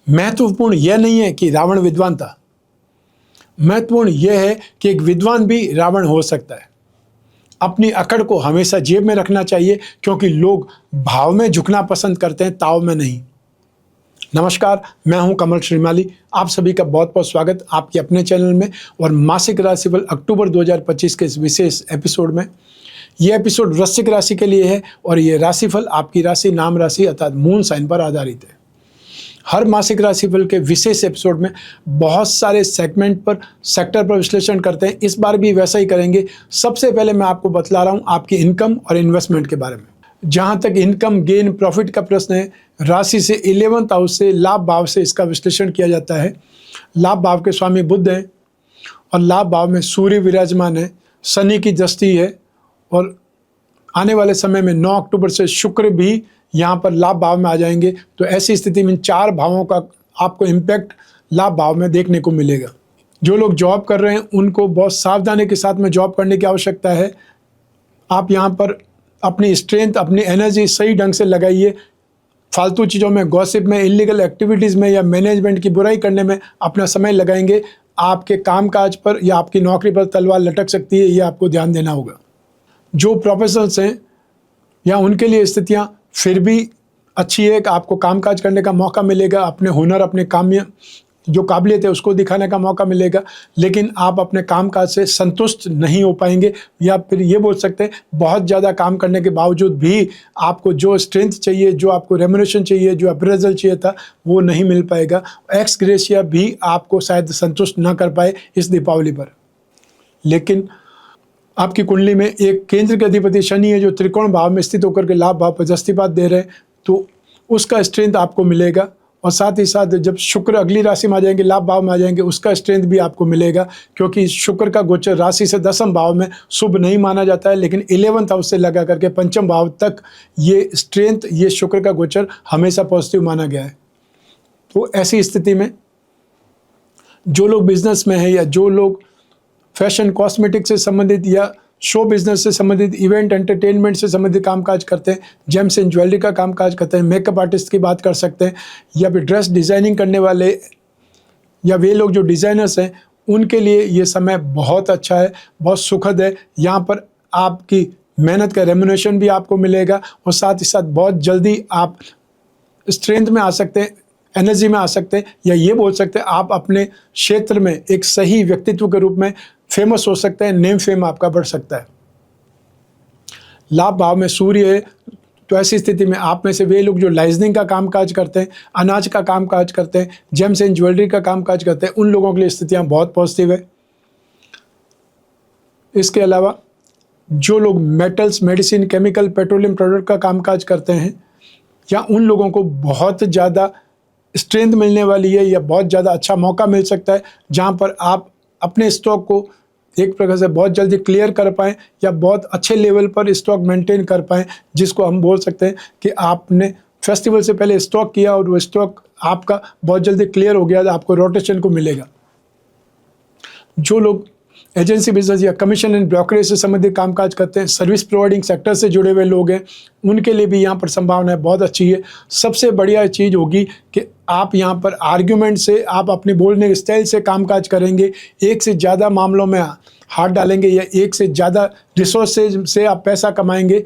महत्वपूर्ण यह नहीं है कि रावण विद्वान था, महत्वपूर्ण यह है कि एक विद्वान भी रावण हो सकता है। अपनी अकड़ को हमेशा जेब में रखना चाहिए, क्योंकि लोग भाव में झुकना पसंद करते हैं, ताव में नहीं। नमस्कार, मैं हूं कमल श्रीमाली। आप सभी का बहुत बहुत स्वागत आपके अपने चैनल में और मासिक राशिफल अक्टूबर 2025 के इस विशेष एपिसोड में। यह एपिसोड वृश्चिक राशि के लिए है और यह राशिफल आपकी राशि, नाम राशि अर्थात मून साइन पर आधारित है। हर मासिक राशिफल के विशेष एपिसोड में बहुत सारे सेगमेंट पर, सेक्टर पर विश्लेषण करते हैं। इस बार भी वैसा ही करेंगे। सबसे पहले मैं आपको बतला रहा हूं आपकी इनकम और इन्वेस्टमेंट के बारे में। जहां तक इनकम, गेन, प्रॉफिट का प्रश्न है, राशि से 11th हाउस से, लाभ भाव से इसका विश्लेषण किया जाता है। लाभ भाव के स्वामी बुध हैं और लाभ भाव में सूर्य विराजमान है, शनि की दृष्टि है और आने वाले समय में 9 अक्टूबर से शुक्र भी यहाँ पर लाभ भाव में आ जाएंगे। तो ऐसी स्थिति में इन 4 भावों का आपको इम्पैक्ट लाभ भाव में देखने को मिलेगा। जो लोग जॉब कर रहे हैं उनको बहुत सावधानी के साथ में जॉब करने की आवश्यकता है। आप यहाँ पर अपनी स्ट्रेंथ, अपनी एनर्जी सही ढंग से लगाइए। फालतू चीज़ों में, गॉसिप में, इलीगल एक्टिविटीज़ में या मैनेजमेंट की बुराई करने में अपना समय लगाएंगे, आपके कामकाज पर या आपकी नौकरी पर तलवार लटक सकती है। ये आपको ध्यान देना होगा। जो प्रोफेशनल्स हैं या उनके लिए स्थितियाँ फिर भी अच्छी है कि आपको कामकाज करने का मौका मिलेगा, अपने हुनर, अपने काम में जो काबिलियत है उसको दिखाने का मौका मिलेगा। लेकिन आप अपने कामकाज से संतुष्ट नहीं हो पाएंगे, या फिर ये बोल सकते हैं बहुत ज़्यादा काम करने के बावजूद भी आपको जो स्ट्रेंथ चाहिए, जो आपको रेम्युनरेशन चाहिए, जो अप्रेजल चाहिए था, वो नहीं मिल पाएगा। एक्स ग्रेशिया भी आपको शायद संतुष्ट ना कर पाए इस दीपावली पर। लेकिन आपकी कुंडली में एक केंद्र के अधिपति शनि है जो त्रिकोण भाव में स्थित होकर के लाभ भाव पर दृष्टिपात दे रहे हैं, तो उसका स्ट्रेंथ आपको मिलेगा। और साथ ही साथ जब शुक्र अगली राशि में आ जाएंगे, लाभ भाव में आ जाएंगे, उसका स्ट्रेंथ भी आपको मिलेगा। क्योंकि शुक्र का गोचर राशि से 10वें भाव में शुभ नहीं माना जाता है, लेकिन 11th हाउस से लगा करके 5वें भाव तक ये स्ट्रेंथ, ये शुक्र का गोचर हमेशा पॉजिटिव माना गया है। तो ऐसी स्थिति में जो लोग बिजनेस में है या जो लोग फैशन, कॉस्मेटिक से संबंधित या शो बिजनेस से संबंधित, इवेंट एंटरटेनमेंट से संबंधित कामकाज करते हैं, जेम्स एंड ज्वेलरी का कामकाज करते हैं, मेकअप आर्टिस्ट की बात कर सकते हैं, या फिर ड्रेस डिज़ाइनिंग करने वाले या वे लोग जो डिज़ाइनर्स हैं, उनके लिए ये समय बहुत अच्छा है, बहुत सुखद है। यहाँ पर आपकी मेहनत का रेम्युनरेशन भी आपको मिलेगा और साथ ही साथ बहुत जल्दी आप स्ट्रेंथ में आ सकते हैं, एनर्जी में आ सकते हैं, या ये बोल सकते हैं आप अपने क्षेत्र में एक सही व्यक्तित्व के रूप में फेमस हो सकते हैं। नेम फेम आपका बढ़ सकता है। लाभ भाव में सूर्य है, तो ऐसी स्थिति में आप में से वे लोग जो लाइजनिंग का कामकाज करते हैं, अनाज का कामकाज करते हैं, जेम्स एंड ज्वेलरी का कामकाज करते हैं, उन लोगों के लिए स्थितियां बहुत पॉजिटिव है। इसके अलावा जो लोग metals, medicine, chemical, petroleum product का कामकाज करते हैं, या उन लोगों को बहुत ज़्यादा स्ट्रेंथ मिलने वाली है या बहुत ज़्यादा अच्छा मौका मिल सकता है, जहाँ पर आप अपने स्टॉक को एक प्रकार से बहुत जल्दी क्लियर कर पाएँ या बहुत अच्छे लेवल पर स्टॉक मेंटेन कर पाएँ, जिसको हम बोल सकते हैं कि आपने फेस्टिवल से पहले स्टॉक किया और वो स्टॉक आपका बहुत जल्दी क्लियर हो गया, तो आपको रोटेशन को मिलेगा। जो लोग एजेंसी बिजनेस या कमीशन एंड ब्रोकरेज से संबंधित कामकाज करते हैं, सर्विस प्रोवाइडिंग सेक्टर से जुड़े हुए लोग हैं, उनके लिए भी यहाँ पर संभावनाएं बहुत अच्छी है। सबसे बढ़िया चीज़ होगी कि आप यहाँ पर आर्ग्यूमेंट से, आप अपने बोलने के स्टाइल से कामकाज करेंगे, एक से ज़्यादा मामलों में हाथ डालेंगे या एक से ज़्यादा रिसोर्सेज से आप पैसा कमाएंगे।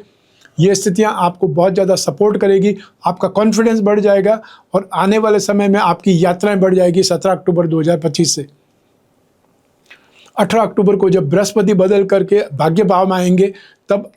ये स्थितियाँ आपको बहुत ज़्यादा सपोर्ट करेगी, आपका कॉन्फिडेंस बढ़ जाएगा और आने वाले समय में आपकी यात्राएँ बढ़ जाएगी। 17 अक्टूबर 2025 से 18 अक्टूबर को जब बृहस्पति बदल करके भाग्य भाव में आएंगे, तब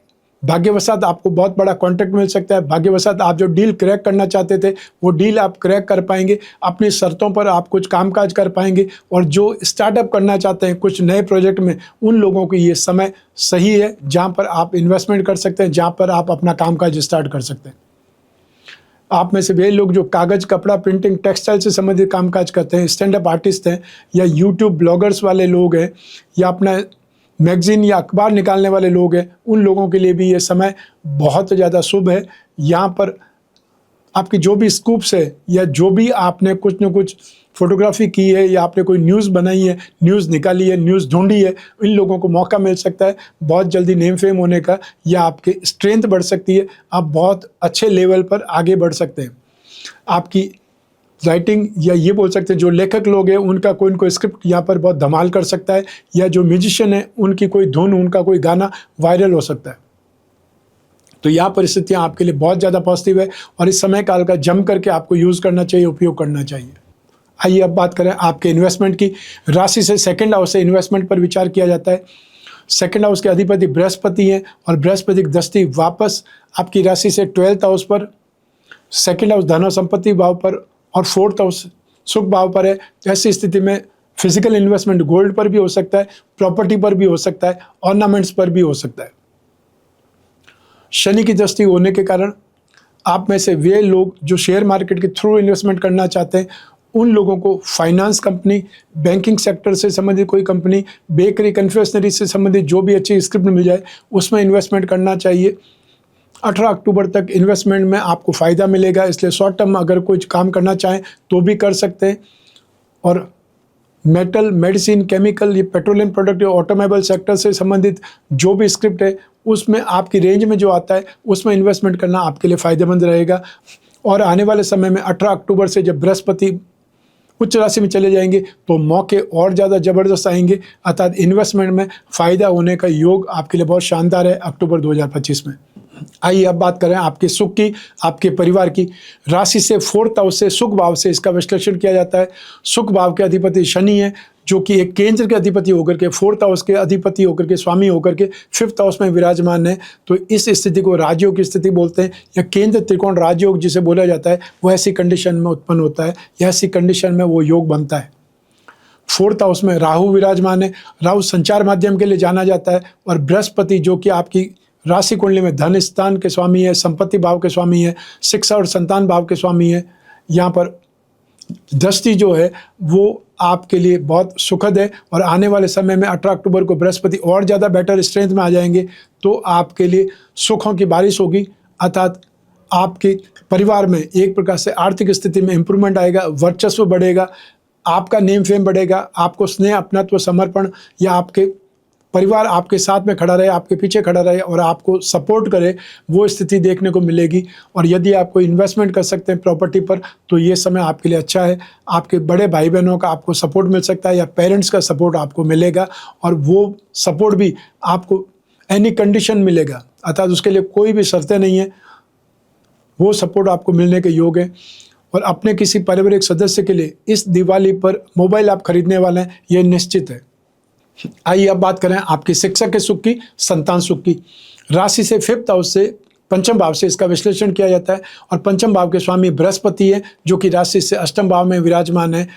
भाग्यवशात आपको बहुत बड़ा कॉन्ट्रैक्ट मिल सकता है। भाग्यवशात आप जो डील क्रैक करना चाहते थे, वो डील आप क्रैक कर पाएंगे। अपनी शर्तों पर आप कुछ कामकाज कर पाएंगे और जो स्टार्टअप करना चाहते हैं कुछ नए प्रोजेक्ट में, उन लोगों को ये समय सही है जहाँ पर आप इन्वेस्टमेंट कर सकते हैं, जहाँ पर आप अपना कामकाज स्टार्ट कर सकते हैं। आप में से वे लोग जो कागज़, कपड़ा, प्रिंटिंग, टेक्सटाइल से संबंधित कामकाज करते हैं, स्टैंड अप आर्टिस्ट हैं, या यूट्यूब ब्लॉगर्स वाले लोग हैं, या अपना मैगजीन या अखबार निकालने वाले लोग हैं, उन लोगों के लिए भी ये समय बहुत ज़्यादा शुभ है। यहाँ पर आपकी जो भी स्कूप्स है या जो भी आपने कुछ न कुछ फोटोग्राफी की है या आपने कोई न्यूज़ बनाई है, न्यूज़ निकाली है, न्यूज़ ढूंढी है, इन लोगों को मौका मिल सकता है बहुत जल्दी नेम फेम होने का, या आपकी स्ट्रेंथ बढ़ सकती है, आप बहुत अच्छे लेवल पर आगे बढ़ सकते हैं। आपकी राइटिंग, या ये बोल सकते हैं जो लेखक लोग हैं उनका कोई न कोई स्क्रिप्ट यहाँ पर बहुत धमाल कर सकता है, या जो म्यूजिशियन है उनकी कोई धुन, उनका कोई गाना वायरल हो सकता है। तो यहाँ परिस्थितियाँ आपके लिए बहुत ज़्यादा पॉजिटिव है और इस समय काल का जम करके आपको यूज़ करना चाहिए, उपयोग करना चाहिए। आइए अब बात करें आपके इन्वेस्टमेंट की। राशि से सेकंड हाउस से इन्वेस्टमेंट पर विचार किया जाता है। सेकंड हाउस के अधिपति बृहस्पति हैं और बृहस्पति की दृष्टि वापस आपकी राशि से 12th हाउस पर, सेकंड हाउस धन और संपत्ति भाव पर और 4th हाउस सुख भाव पर है। ऐसी स्थिति में फिजिकल इन्वेस्टमेंट गोल्ड पर भी हो सकता है, प्रॉपर्टी पर भी हो सकता है, ऑर्नामेंट्स पर भी हो सकता है। शनि की दृष्टि होने के कारण आप में से वे लोग जो शेयर मार्केट के थ्रू इन्वेस्टमेंट करना चाहते हैं, उन लोगों को फाइनेंस कंपनी, बैंकिंग सेक्टर से संबंधित कोई कंपनी, बेकरी, कन्फेक्शनरी से संबंधित जो भी अच्छी स्क्रिप्ट मिल जाए उसमें इन्वेस्टमेंट करना चाहिए। 18 अक्टूबर तक इन्वेस्टमेंट में आपको फ़ायदा मिलेगा, इसलिए शॉर्ट टर्म अगर कुछ काम करना चाहें तो भी कर सकते हैं। और मेटल, मेडिसिन, केमिकल, ये पेट्रोलियम प्रोडक्ट, ऑटोमोबाइल सेक्टर से संबंधित जो भी स्क्रिप्ट है उसमें आपकी रेंज में जो आता है उसमें इन्वेस्टमेंट करना आपके लिए फ़ायदेमंद रहेगा। और आने वाले समय में 18 अक्टूबर से जब बृहस्पति उच्च राशि में चले जाएंगे तो मौके और ज़्यादा ज़बरदस्त आएंगे, अर्थात इन्वेस्टमेंट में फ़ायदा होने का योग आपके लिए बहुत शानदार है अक्टूबर 2025 में। आइए अब बात करें आपके सुख की, आपके परिवार की। राशि से 4th हाउस से सुख भाव से इसका विश्लेषण किया जाता है। सुख भाव के अधिपति शनि है, जो कि एक केंद्र के अधिपति होकर के 4th हाउस के अधिपति होकर के, स्वामी होकर के 5th हाउस में विराजमान है। तो इस स्थिति को राजयोग की स्थिति बोलते हैं, या केंद्र त्रिकोण राजयोग जिसे बोला जाता है, वो ऐसी कंडीशन में उत्पन्न होता है, या ऐसी कंडीशन में वो योग बनता है। 4th हाउस में राहु विराजमान है। राहु संचार माध्यम के लिए जाना जाता है। और बृहस्पति जो कि आपकी राशि कुंडली में धन स्थान के स्वामी है, संपत्ति भाव के स्वामी है, शिक्षा और संतान भाव के स्वामी है, यहाँ पर दृष्टि जो है वो आपके लिए बहुत सुखद है। और आने वाले समय में 18 अक्टूबर को बृहस्पति और ज़्यादा बेटर स्ट्रेंथ में आ जाएंगे तो आपके लिए सुखों की बारिश होगी, अर्थात आपके परिवार में एक प्रकार से आर्थिक स्थिति में इम्प्रूवमेंट आएगा, वर्चस्व बढ़ेगा, आपका नेम फेम बढ़ेगा, आपको स्नेह, अपनत्व, समर्पण, या आपके परिवार आपके साथ में खड़ा रहे, आपके पीछे खड़ा रहे और आपको सपोर्ट करे, वो स्थिति देखने को मिलेगी। और यदि आप कोई इन्वेस्टमेंट कर सकते हैं प्रॉपर्टी पर तो ये समय आपके लिए अच्छा है। आपके बड़े भाई बहनों का आपको सपोर्ट मिल सकता है, या पेरेंट्स का सपोर्ट आपको मिलेगा, और वो सपोर्ट भी आपको एनी कंडीशन मिलेगा, अर्थात उसके लिए कोई भी शर्तें नहीं है, वो सपोर्ट आपको मिलने के योग है। और अपने किसी पारिवारिक सदस्य के लिए इस दिवाली पर मोबाइल आप खरीदने वाले हैं, ये निश्चित है। आइए अब बात करें आपकी शिक्षा के सुख की, संतान सुख की। राशि से 5th हाउस से, पंचम भाव से इसका विश्लेषण किया जाता है। और पंचम भाव के स्वामी बृहस्पति है, जो कि राशि से अष्टम भाव में विराजमान है।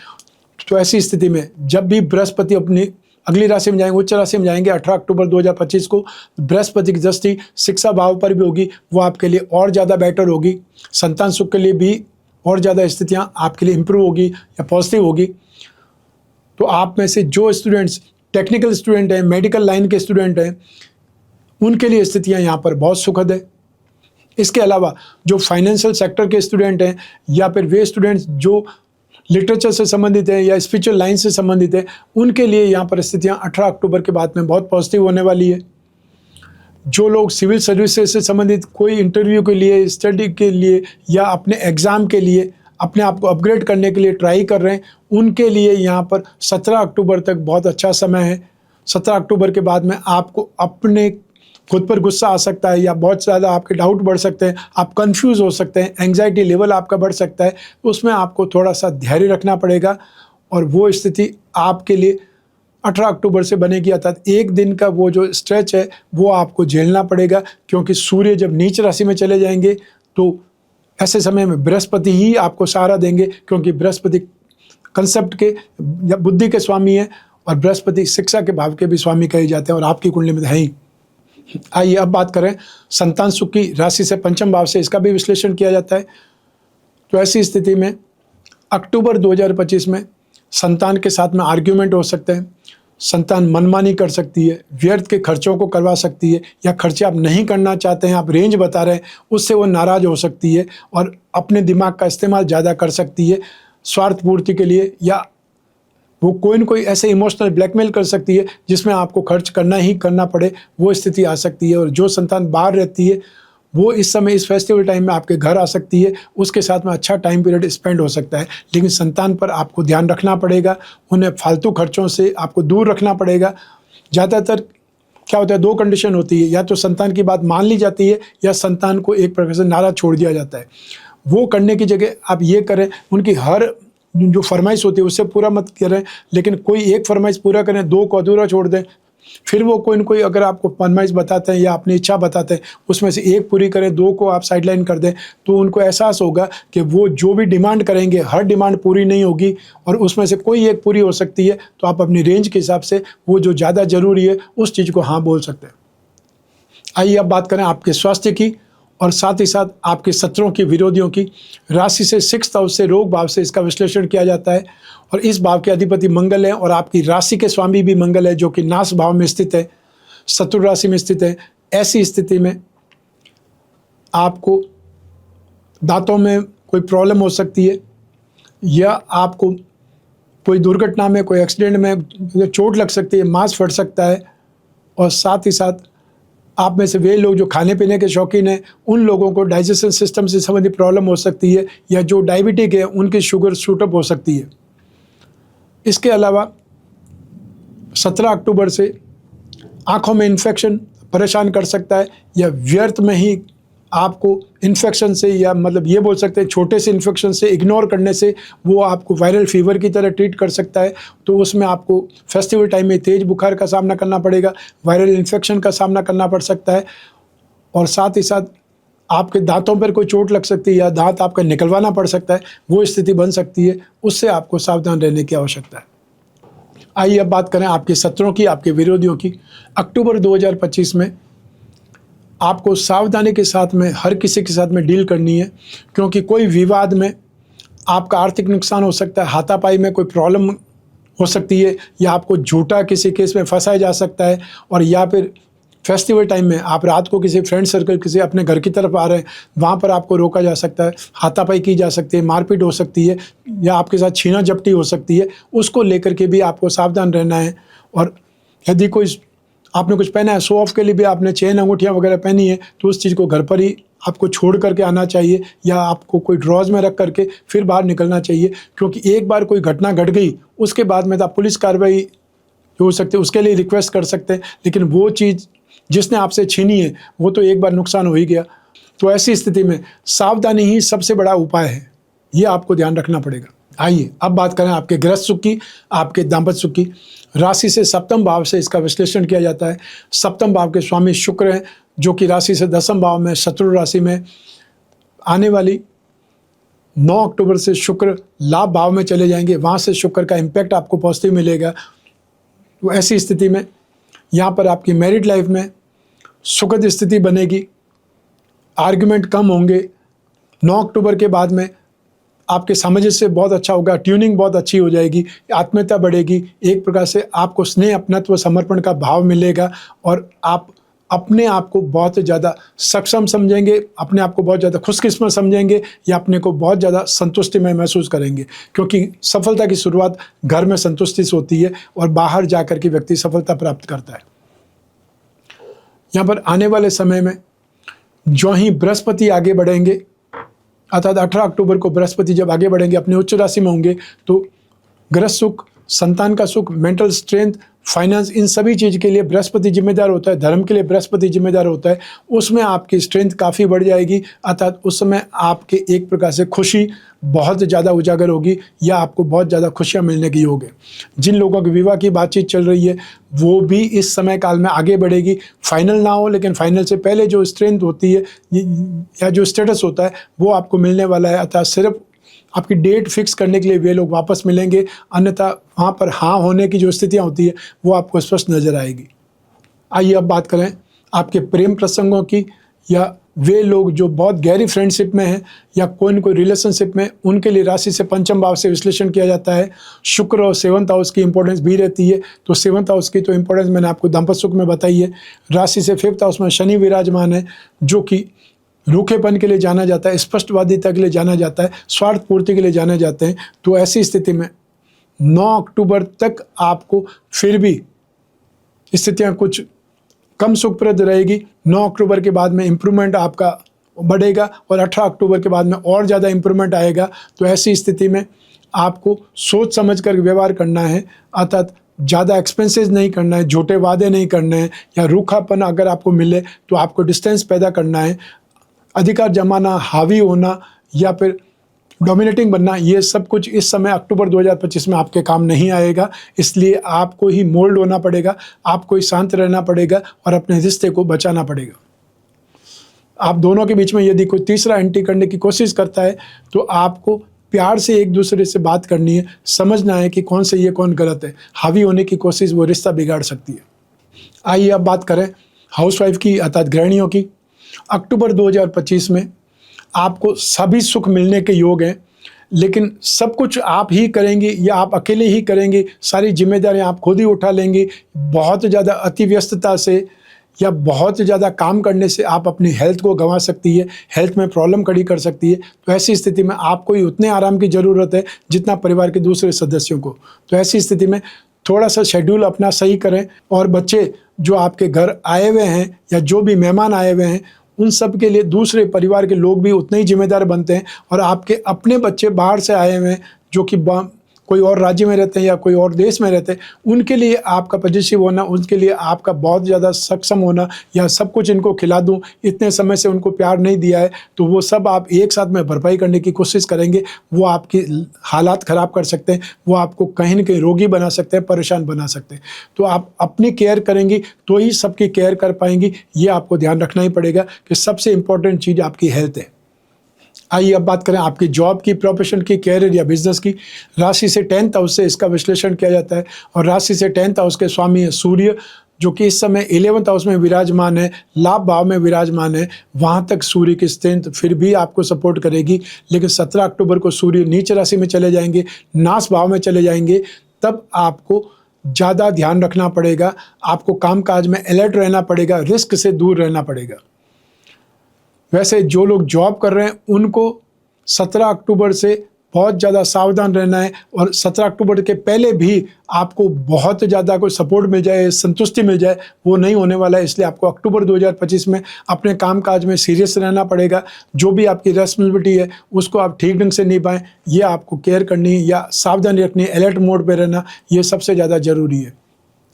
तो ऐसी स्थिति में जब भी बृहस्पति अपनी अगली राशि में जाएंगे, उच्च राशि में जाएंगे 18 अक्टूबर 2025 को, बृहस्पति की दृष्टि शिक्षा भाव पर भी होगी, वो आपके लिए और ज़्यादा बेटर होगी। संतान सुख के लिए भी और ज़्यादा स्थितियाँ आपके लिए इम्प्रूव होगी या पॉजिटिव होगी। तो आप में से जो स्टूडेंट्स टेक्निकल स्टूडेंट हैं, मेडिकल लाइन के स्टूडेंट हैं, उनके लिए स्थितियां यहाँ पर बहुत सुखद है। इसके अलावा जो फाइनेंशियल सेक्टर के स्टूडेंट हैं, या फिर वे स्टूडेंट्स जो लिटरेचर से संबंधित है या स्पिरिचुअल लाइन से संबंधित है, उनके लिए यहाँ पर स्थितियाँ 18 अक्टूबर के बाद में बहुत पॉजिटिव होने वाली है। जो लोग सिविल सर्विसेज से संबंधित कोई इंटरव्यू के लिए, स्टडी के लिए, या अपने एग्ज़ाम के लिए अपने आप को अपग्रेड करने के लिए ट्राई कर रहे हैं, उनके लिए यहाँ पर 17 अक्टूबर तक बहुत अच्छा समय है। 17 अक्टूबर के बाद में आपको अपने खुद पर गुस्सा आ सकता है, या बहुत ज़्यादा आपके डाउट बढ़ सकते हैं, आप कंफ्यूज हो सकते हैं, एंग्जाइटी लेवल आपका बढ़ सकता है। उसमें आपको थोड़ा सा धैर्य रखना पड़ेगा, और वो स्थिति आपके लिए 18 अक्टूबर से बनेगी, अर्थात एक दिन का वो जो स्ट्रेच है वो आपको झेलना पड़ेगा। क्योंकि सूर्य जब नीच राशि में चले जाएंगे तो ऐसे समय में बृहस्पति ही आपको सहारा देंगे, क्योंकि बृहस्पति कंसेप्ट के या बुद्धि के स्वामी है, और बृहस्पति शिक्षा के भाव के भी स्वामी कहे जाते हैं, और आपकी कुंडली में है ही। आइए अब बात करें संतान सुख की। राशि से पंचम भाव से इसका भी विश्लेषण किया जाता है। तो ऐसी स्थिति में अक्टूबर 2025 में संतान के साथ में आर्ग्यूमेंट हो सकते हैं, संतान मनमानी कर सकती है, व्यर्थ के खर्चों को करवा सकती है, या खर्चे आप नहीं करना चाहते हैं, आप रेंज बता रहे हैं, उससे वो नाराज़ हो सकती है और अपने दिमाग का इस्तेमाल ज़्यादा कर सकती है स्वार्थ पूर्ति के लिए, या वो कोई न कोई ऐसे इमोशनल ब्लैकमेल कर सकती है जिसमें आपको खर्च करना ही करना पड़े, वो स्थिति आ सकती है। और जो संतान बाहर रहती है वो इस समय इस फेस्टिवल टाइम में आपके घर आ सकती है, उसके साथ में अच्छा टाइम पीरियड स्पेंड हो सकता है। लेकिन संतान पर आपको ध्यान रखना पड़ेगा, उन्हें फालतू खर्चों से आपको दूर रखना पड़ेगा। ज़्यादातर क्या होता है, 2 कंडीशन होती है, या तो संतान की बात मान ली जाती है या संतान को एक प्रकार से नाराज़ छोड़ दिया जाता है। वो करने की जगह आप ये करें, उनकी हर जो फरमाइश होती है उससे पूरा मत करें, लेकिन कोई एक फरमाइश पूरा करें, 2 को अधूरा छोड़ दें। फिर वो कोई न कोई अगर आपको फरमाइश बताते हैं या अपनी इच्छा बताते हैं, उसमें से एक पूरी करें, 2 को आप साइडलाइन कर दें, तो उनको एहसास होगा कि वो जो भी डिमांड करेंगे, हर डिमांड पूरी नहीं होगी और उसमें से कोई एक पूरी हो सकती है। तो आप अपनी रेंज के हिसाब से वो जो ज़्यादा ज़रूरी है उस चीज़ को हाँ बोल सकते हैं। आइए अब बात करें आपके स्वास्थ्य की और साथ ही साथ आपके शत्रुओं की, विरोधियों की। राशि से 6th हाउस से, रोग भाव से इसका विश्लेषण किया जाता है और इस भाव के अधिपति मंगल है और आपकी राशि के स्वामी भी मंगल है, जो कि नाश भाव में स्थित है, शत्रु राशि में स्थित है। ऐसी स्थिति में आपको दांतों में कोई प्रॉब्लम हो सकती है या आपको कोई दुर्घटना में, कोई एक्सीडेंट में चोट लग सकती है, मांस फट सकता है। और साथ ही साथ आप में से वे लोग जो खाने पीने के शौकीन हैं, उन लोगों को डाइजेशन सिस्टम से संबंधित प्रॉब्लम हो सकती है, या जो डायबिटिक है उनकी शुगर शूटअप हो सकती है। इसके अलावा 17 अक्टूबर से आँखों में इन्फेक्शन परेशान कर सकता है, या व्यर्थ में ही आपको इन्फेक्शन से, या मतलब ये बोल सकते हैं छोटे से इन्फेक्शन से इग्नोर करने से वो आपको वायरल फीवर की तरह ट्रीट कर सकता है। तो उसमें आपको फेस्टिवल टाइम में तेज़ बुखार का सामना करना पड़ेगा, वायरल इन्फेक्शन का सामना करना पड़ सकता है, और साथ ही साथ आपके दांतों पर कोई चोट लग सकती है या दांत आपका निकलवाना पड़ सकता है, वो स्थिति बन सकती है। उससे आपको सावधान रहने की आवश्यकता है। आइए अब बात करें आपके शत्रुओं की, आपके विरोधियों की। अक्टूबर 2025 में आपको सावधानी के साथ में हर किसी के साथ में डील करनी है, क्योंकि कोई विवाद में आपका आर्थिक नुकसान हो सकता है, हाथापाई में कोई प्रॉब्लम हो सकती है, या आपको झूठा किसी केस में फंसाया जा सकता है, और या फिर फेस्टिवल टाइम में आप रात को किसी फ्रेंड सर्कल, किसी अपने घर की तरफ आ रहे हैं, वहाँ पर आपको रोका जा सकता है, हाथापाई की जा सकती है, मारपीट हो सकती है, या आपके साथ छीना झपटी हो सकती है। उसको लेकर के भी आपको सावधान रहना है। और यदि कोई आपने कुछ पहना है, शो ऑफ के लिए भी आपने चेन अंगूठियाँ वगैरह पहनी है, तो उस चीज़ को घर पर ही आपको छोड़ करके आना चाहिए, या आपको कोई ड्रॉज में रख करके फिर बाहर निकलना चाहिए। क्योंकि एक बार कोई घटना घट गई, उसके बाद में तो आप पुलिस कार्रवाई हो सकती है, उसके लिए रिक्वेस्ट कर सकते हैं, लेकिन वो चीज़ जिसने आपसे छीनी है वो तो एक बार नुकसान हो ही गया। तो ऐसी स्थिति में सावधानी ही सबसे बड़ा उपाय है, ये आपको ध्यान रखना पड़ेगा। आइए अब बात करें आपके गृहस्थ सुख की, आपके दाम्पत्य सुख की। राशि से 7th भाव से इसका विश्लेषण किया जाता है। 7th भाव के स्वामी शुक्र हैं, जो कि राशि से 10th भाव में, शत्रु राशि में। आने वाली 9 अक्टूबर से शुक्र लाभ भाव में चले जाएंगे, वहाँ से शुक्र का इम्पैक्ट आपको पॉजिटिव मिलेगा। तो ऐसी स्थिति में यहाँ पर आपकी मैरिड लाइफ में सुखद स्थिति बनेगी, आर्ग्यूमेंट कम होंगे। 9 अक्टूबर के बाद में आपके सामंजस्य बहुत अच्छा होगा, ट्यूनिंग बहुत अच्छी हो जाएगी, आत्मीयता बढ़ेगी, एक प्रकार से आपको स्नेह, अपनत्व, समर्पण का भाव मिलेगा, और आप अपने आप को बहुत ज़्यादा सक्षम समझेंगे, अपने आप को बहुत ज़्यादा खुशकिस्मत समझेंगे, या अपने को बहुत ज़्यादा संतुष्टिमय महसूस करेंगे। क्योंकि सफलता की शुरुआत घर में संतुष्टि से होती है और बाहर जाकर के व्यक्ति सफलता प्राप्त करता है। यहाँ पर आने वाले समय में जो ही बृहस्पति आगे बढ़ेंगे, अर्थात 18 अक्टूबर को बृहस्पति जब आगे बढ़ेंगे, अपने उच्च राशि में होंगे, तो गृहस्थ सुख, संतान का सुख, मेंटल स्ट्रेंथ, फाइनेंस, इन सभी चीज़ के लिए बृहस्पति जिम्मेदार होता है। धर्म के लिए बृहस्पति जिम्मेदार होता है। उसमें आपकी स्ट्रेंथ काफ़ी बढ़ जाएगी, अर्थात उस समय आपके एक प्रकार से खुशी बहुत ज़्यादा उजागर होगी, या आपको बहुत ज़्यादा खुशियाँ मिलने की योग है। जिन लोगों की विवाह की बातचीत चल रही है वो भी इस समय काल में आगे बढ़ेगी। फाइनल ना हो, लेकिन फाइनल से पहले जो स्ट्रेंथ होती है या जो स्टेटस होता है वो आपको मिलने वाला है। अर्थात सिर्फ आपकी डेट फिक्स करने के लिए वे लोग वापस मिलेंगे, अन्यथा वहाँ पर हाँ होने की जो स्थितियाँ होती है वो आपको स्पष्ट नजर आएगी। आइए अब बात करें आपके प्रेम प्रसंगों की, या वे लोग जो बहुत गहरी फ्रेंडशिप में हैं या कोई न कोई रिलेशनशिप में, उनके लिए राशि से 5th भाव से विश्लेषण किया जाता है। शुक्र और 7th हाउस की इंपॉर्टेंस भी रहती है। तो 7th हाउस की तो इंपॉर्टेंस मैंने आपको दाम्पत्य सुख में बताई है। राशि से 5th हाउस में शनि विराजमान है, जो कि रूखेपन के लिए जाना जाता है, स्पष्टवादिता के लिए जाना जाता है, स्वार्थ पूर्ति के लिए जाने जाते हैं। तो ऐसी स्थिति में 9 अक्टूबर तक आपको फिर भी स्थितियाँ कुछ कम सुखप्रद रहेगी। 9 अक्टूबर के बाद में इम्प्रूवमेंट आपका बढ़ेगा और 18 अक्टूबर के बाद में और ज़्यादा इम्प्रूवमेंट आएगा। तो ऐसी स्थिति में आपको सोच समझ कर व्यवहार करना है, अर्थात ज़्यादा एक्सपेंसेस नहीं करना है, झूठे वादे नहीं करने हैं, या रूखापन अगर आपको मिले तो आपको डिस्टेंस पैदा करना है। अधिकार जमाना, हावी होना या फिर डोमिनेटिंग बनना, ये सब कुछ इस समय अक्टूबर 2025 में आपके काम नहीं आएगा। इसलिए आपको ही मोल्ड होना पड़ेगा, आपको ही शांत रहना पड़ेगा और अपने रिश्ते को बचाना पड़ेगा। आप दोनों के बीच में यदि कोई तीसरा एंट्री करने की कोशिश करता है तो आपको प्यार से एक दूसरे से बात करनी है, समझना है कि कौन सही है कौन गलत है। हावी होने की कोशिश वो रिश्ता बिगाड़ सकती है। आइए अब बात करें हाउसवाइफ की, अर्थात गृहिणियों की। अक्टूबर 2025 में आपको सभी सुख मिलने के योग हैं, लेकिन सब कुछ आप ही करेंगी या आप अकेले ही करेंगी, सारी जिम्मेदारियां आप खुद ही उठा लेंगी। बहुत ज़्यादा अति व्यस्तता से या बहुत ज़्यादा काम करने से आप अपनी हेल्थ को गंवा सकती है, हेल्थ में प्रॉब्लम खड़ी कर सकती है। तो ऐसी स्थिति में आपको ही उतने आराम की ज़रूरत है जितना परिवार के दूसरे सदस्यों को। तो ऐसी स्थिति में थोड़ा सा शेड्यूल अपना सही करें, और बच्चे जो आपके घर आए हुए हैं या जो भी मेहमान आए हुए हैं, उन सब के लिए दूसरे परिवार के लोग भी उतने ही जिम्मेदार बनते हैं। और आपके अपने बच्चे बाहर से आए हुए हैं जो कि कोई और राज्य में रहते हैं या कोई और देश में रहते हैं, उनके लिए आपका पॉजिटिव होना, उनके लिए आपका बहुत ज़्यादा सक्षम होना, या सब कुछ इनको खिला दूं, इतने समय से उनको प्यार नहीं दिया है, तो वो सब आप एक साथ में भरपाई करने की कोशिश करेंगे। वो आपकी हालात ख़राब कर सकते हैं, वो आपको कहीं न कहीं रोगी बना सकते हैं, परेशान बना सकते हैं। तो आप अपनी केयर करेंगी तो ही सबकी केयर कर पाएंगी। ये आपको ध्यान रखना ही पड़ेगा कि सबसे इम्पोर्टेंट चीज़ आपकी हेल्थ है। आइए अब बात करें आपकी जॉब की, प्रोफेशन की, कैरियर या बिजनेस की। राशि से 10th हाउस से इसका विश्लेषण किया जाता है, और राशि से 10th हाउस के स्वामी है सूर्य, जो कि इस समय 11th हाउस में विराजमान है, लाभ भाव में विराजमान है। वहाँ तक सूर्य की स्ट्रेंथ फिर भी आपको सपोर्ट करेगी, लेकिन 17 अक्टूबर को सूर्य नीच राशि में चले जाएंगे, नाश भाव में चले जाएंगे। तब आपको ज़्यादा ध्यान रखना पड़ेगा, आपको कामकाज में अलर्ट रहना पड़ेगा, रिस्क से दूर रहना पड़ेगा। वैसे जो लोग जॉब कर रहे हैं उनको 17 अक्टूबर से बहुत ज़्यादा सावधान रहना है, और 17 अक्टूबर के पहले भी आपको बहुत ज़्यादा कोई सपोर्ट मिल जाए, संतुष्टि मिल जाए, वो नहीं होने वाला है। इसलिए आपको अक्टूबर 2025 में अपने कामकाज में सीरियस रहना पड़ेगा। जो भी आपकी रेस्पॉन्सिबिलिटी है उसको आप ठीक ढंग से निभाएं, ये आपको केयर करनी है या सावधानी रखनी है, अलर्ट मोड पर रहना, ये सबसे ज़्यादा ज़रूरी है।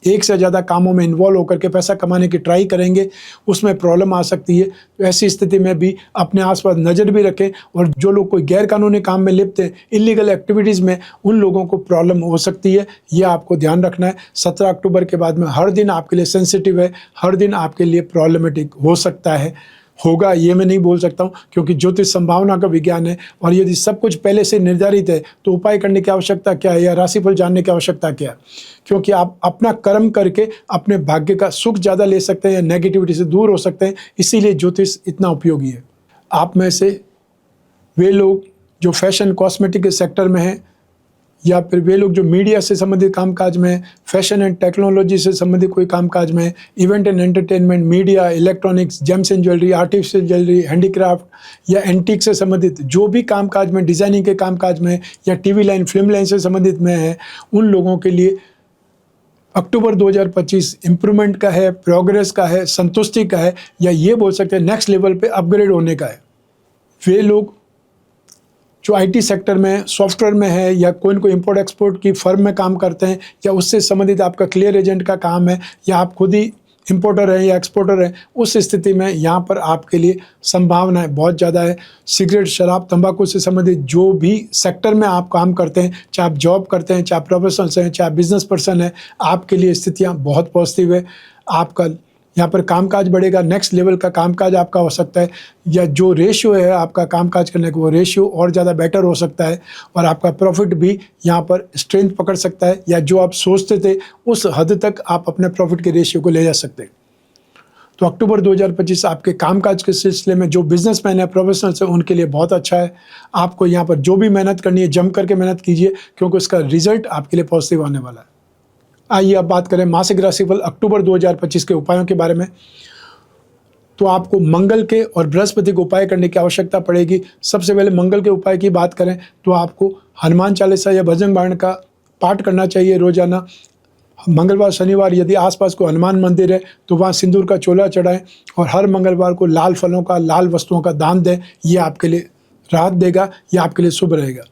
एक से ज़्यादा कामों में इन्वॉल्व होकर के पैसा कमाने की ट्राई करेंगे, उसमें प्रॉब्लम आ सकती है। तो ऐसी स्थिति में भी अपने आसपास नज़र भी रखें, और जो लोग कोई गैर कानूनी काम में लिप्त हैं, इलीगल एक्टिविटीज़ में, उन लोगों को प्रॉब्लम हो सकती है। ये आपको ध्यान रखना है। 17 अक्टूबर के बाद में हर दिन आपके लिए सेंसिटिव है, हर दिन आपके लिए प्रॉब्लमेटिक हो सकता है। होगा ये मैं नहीं बोल सकता हूँ, क्योंकि ज्योतिष संभावना का विज्ञान है, और यदि सब कुछ पहले से निर्धारित है तो उपाय करने की आवश्यकता क्या है, या राशिफल जानने की आवश्यकता क्या है? क्योंकि आप अपना कर्म करके अपने भाग्य का सुख ज़्यादा ले सकते हैं या नेगेटिविटी से दूर हो सकते हैं। इसीलिए ज्योतिष इतना उपयोगी है। आप में से वे लोग जो फैशन कॉस्मेटिक के सेक्टर में हैं, या फिर वे लोग जो मीडिया से संबंधित कामकाज में, फैशन एंड टेक्नोलॉजी से संबंधित कोई कामकाज में, event and entertainment, media, electronics, James and jewellery, artificial jewellery, handicraft या एंटीक से संबंधित जो भी कामकाज में, डिज़ाइनिंग के कामकाज में, या टीवी लाइन, फिल्म लाइन से संबंधित में है, उन लोगों के लिए अक्टूबर 2025 इम्प्रूवमेंट का है, प्रोग्रेस का है, संतुष्टि का है, या ये बोल सकते हैं नेक्स्ट लेवल पे अपग्रेड होने का है। वे लोग जो आईटी सेक्टर में, सॉफ्टवेयर में है, या कोई न कोई इंपोर्ट एक्सपोर्ट की फर्म में काम करते हैं, या उससे संबंधित आपका क्लियर एजेंट का काम है, या आप खुद ही इंपोर्टर हैं या एक्सपोर्टर हैं, उस स्थिति में यहाँ पर आपके लिए संभावनाएं बहुत ज़्यादा है। सिगरेट, शराब, तंबाकू से संबंधित जो भी सेक्टर में आप काम करते हैं, चाहे आप जॉब करते हैं, चाहे प्रोफेशनल्स हैं, चाहे बिजनेस पर्सन हैं, आपके लिए स्थितियाँ बहुत पॉजिटिव है। आपका यहाँ पर कामकाज बढ़ेगा, नेक्स्ट लेवल का कामकाज आपका हो सकता है, या जो रेशियो है आपका कामकाज करने का, वो रेशियो और ज़्यादा बेटर हो सकता है, और आपका प्रॉफिट भी यहाँ पर स्ट्रेंथ पकड़ सकता है, या जो आप सोचते थे उस हद तक आप अपने प्रॉफिट के रेशियो को ले जा सकते हैं। तो अक्टूबर 2025 आपके कामकाज के सिलसिले में जो बिजनेसमैन है, प्रोफेशनल्स हैं, उनके लिए बहुत अच्छा है। आपको यहाँ पर जो भी मेहनत करनी है, जम करके मेहनत कीजिए, क्योंकि उसका रिजल्ट आपके लिए पॉजिटिव आने वाला है। आइए अब बात करें मासिक राशिफल अक्टूबर 2025 के उपायों के बारे में। तो आपको मंगल के और बृहस्पति के उपाय करने की आवश्यकता पड़ेगी। सबसे पहले मंगल के उपाय की बात करें तो आपको हनुमान चालीसा या भजन बाण का पाठ करना चाहिए रोजाना। मंगलवार शनिवार यदि आसपास कोई हनुमान मंदिर है तो वहाँ सिंदूर का चोला चढ़ाएं और हर मंगलवार को लाल फलों का, लाल वस्तुओं का दान दें। ये आपके लिए राहत देगा, ये आपके लिए शुभ रहेगा।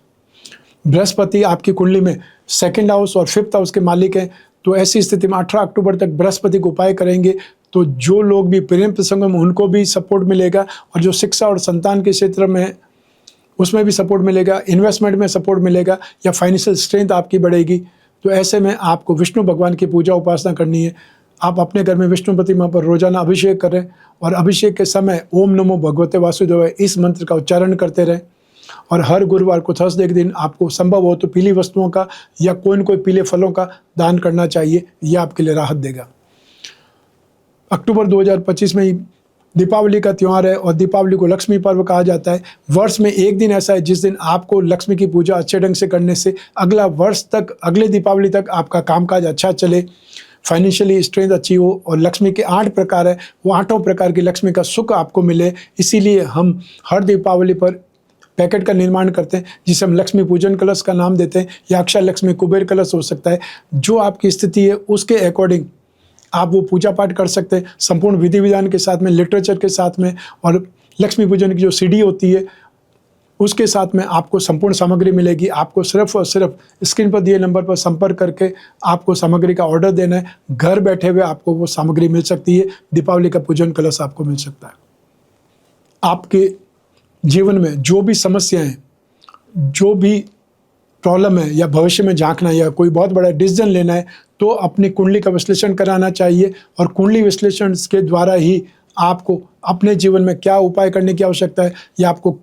बृहस्पति आपकी कुंडली में 2nd हाउस और 5th हाउस के मालिक हैं, तो ऐसी स्थिति में 18 अक्टूबर तक बृहस्पति को उपाय करेंगे तो जो लोग भी प्रेम प्रसंगों में उनको भी सपोर्ट मिलेगा, और जो शिक्षा और संतान के क्षेत्र में है उसमें भी सपोर्ट मिलेगा, इन्वेस्टमेंट में सपोर्ट मिलेगा, या फाइनेंशियल स्ट्रेंथ आपकी बढ़ेगी। तो ऐसे में आपको विष्णु भगवान की पूजा उपासना करनी है। आप अपने घर में विष्णु प्रतिमा पर रोजाना अभिषेक करें और अभिषेक के समय ओम नमो भगवते वासुदेवाय इस मंत्र का उच्चारण करते रहें। और हर गुरुवार को थर्सडे के दिन आपको संभव हो तो पीली वस्तुओं का या कोई न कोई पीले फलों का दान करना चाहिए, यह आपके लिए राहत देगा। अक्टूबर 2025 में ही दीपावली का त्यौहार है और दीपावली को लक्ष्मी पर्व कहा जाता है। वर्ष में एक दिन ऐसा है जिस दिन आपको लक्ष्मी की पूजा अच्छे ढंग से करने से अगला वर्ष तक, अगले दीपावली तक आपका कामकाज अच्छा चले, फाइनेंशियली स्ट्रेंथ अच्छी हो, और लक्ष्मी के 8 प्रकार है, वो 8 प्रकार की लक्ष्मी का सुख आपको मिले। इसीलिए हम हर दीपावली पर पैकेट का निर्माण करते हैं जिसे हम लक्ष्मी पूजन कलश का नाम देते हैं, या अक्षय लक्ष्मी कुबेर कलश हो सकता है। जो आपकी स्थिति है उसके अकॉर्डिंग आप वो पूजा पाठ कर सकते हैं, संपूर्ण विधि विधान के साथ में, लिटरेचर के साथ में, और लक्ष्मी पूजन की जो सीडी होती है उसके साथ में आपको संपूर्ण सामग्री मिलेगी। आपको सिर्फ और सिर्फ स्क्रीन पर दिए नंबर पर संपर्क करके आपको सामग्री का ऑर्डर देना है। घर बैठे हुए आपको वो सामग्री मिल सकती है, दीपावली का पूजन कलश आपको मिल सकता है। आपके जीवन में जो भी समस्याएं हैं, जो भी प्रॉब्लम है, या भविष्य में झांकना है, या कोई बहुत बड़ा डिसीजन लेना है, तो अपनी कुंडली का विश्लेषण कराना चाहिए। और कुंडली विश्लेषण के द्वारा ही आपको अपने जीवन में क्या उपाय करने की आवश्यकता है, या आपको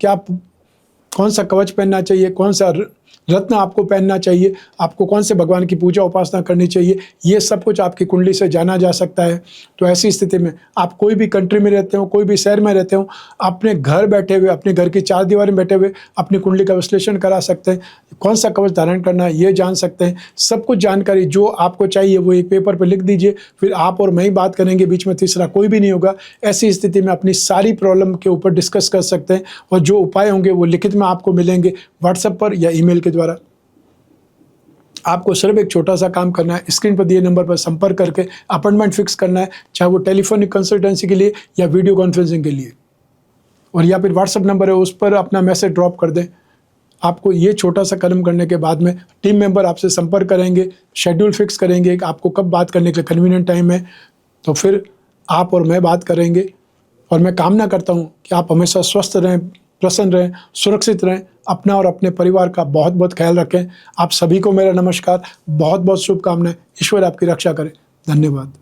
कौन सा कवच पहनना चाहिए, कौन सा रत्न आपको पहनना चाहिए, आपको कौन से भगवान की पूजा उपासना करनी चाहिए, ये सब कुछ आपकी कुंडली से जाना जा सकता है। तो ऐसी स्थिति में आप कोई भी कंट्री में रहते हो, कोई भी शहर में रहते हो, अपने घर बैठे हुए, अपने घर की 4 दीवार में बैठे हुए अपनी कुंडली का विश्लेषण करा सकते हैं। कौन सा कवच धारण करना है ये जान सकते हैं। सब कुछ जानकारी जो आपको चाहिए वो एक पेपर पर लिख दीजिए, फिर आप और मैं ही बात करेंगे, बीच में तीसरा कोई भी नहीं होगा। ऐसी स्थिति में अपनी सारी प्रॉब्लम के ऊपर डिस्कस कर सकते हैं, और जो उपाय होंगे वो लिखित में आपको मिलेंगे व्हाट्सएप पर या ईमेल के द्वारा। आपको सिर्फ एक छोटा सा काम करना है, स्क्रीन पर दिए नंबर पर संपर्क करके अपॉइंटमेंट फिक्स करना है, चाहे वो टेलीफोनिक कंसल्टेंसी के लिए या वीडियो कॉन्फ्रेंसिंग के लिए, और या फिर व्हाट्सएप नंबर है उस पर अपना मैसेज ड्रॉप कर दें। आपको ये छोटा सा कदम करने के बाद में टीम मेंबर आपसे संपर्क करेंगे, शेड्यूल फिक्स करेंगे कि आपको कब बात करने के लिए कन्वीनियंट टाइम है, तो फिर आप और मैं बात करेंगे। और मैं कामना करता हूँ कि आप हमेशा स्वस्थ रहें, प्रसन्न रहें, सुरक्षित रहें, अपना और अपने परिवार का बहुत बहुत ख्याल रखें। आप सभी को मेरा नमस्कार, बहुत बहुत शुभकामनाएं। ईश्वर आपकी रक्षा करे। धन्यवाद।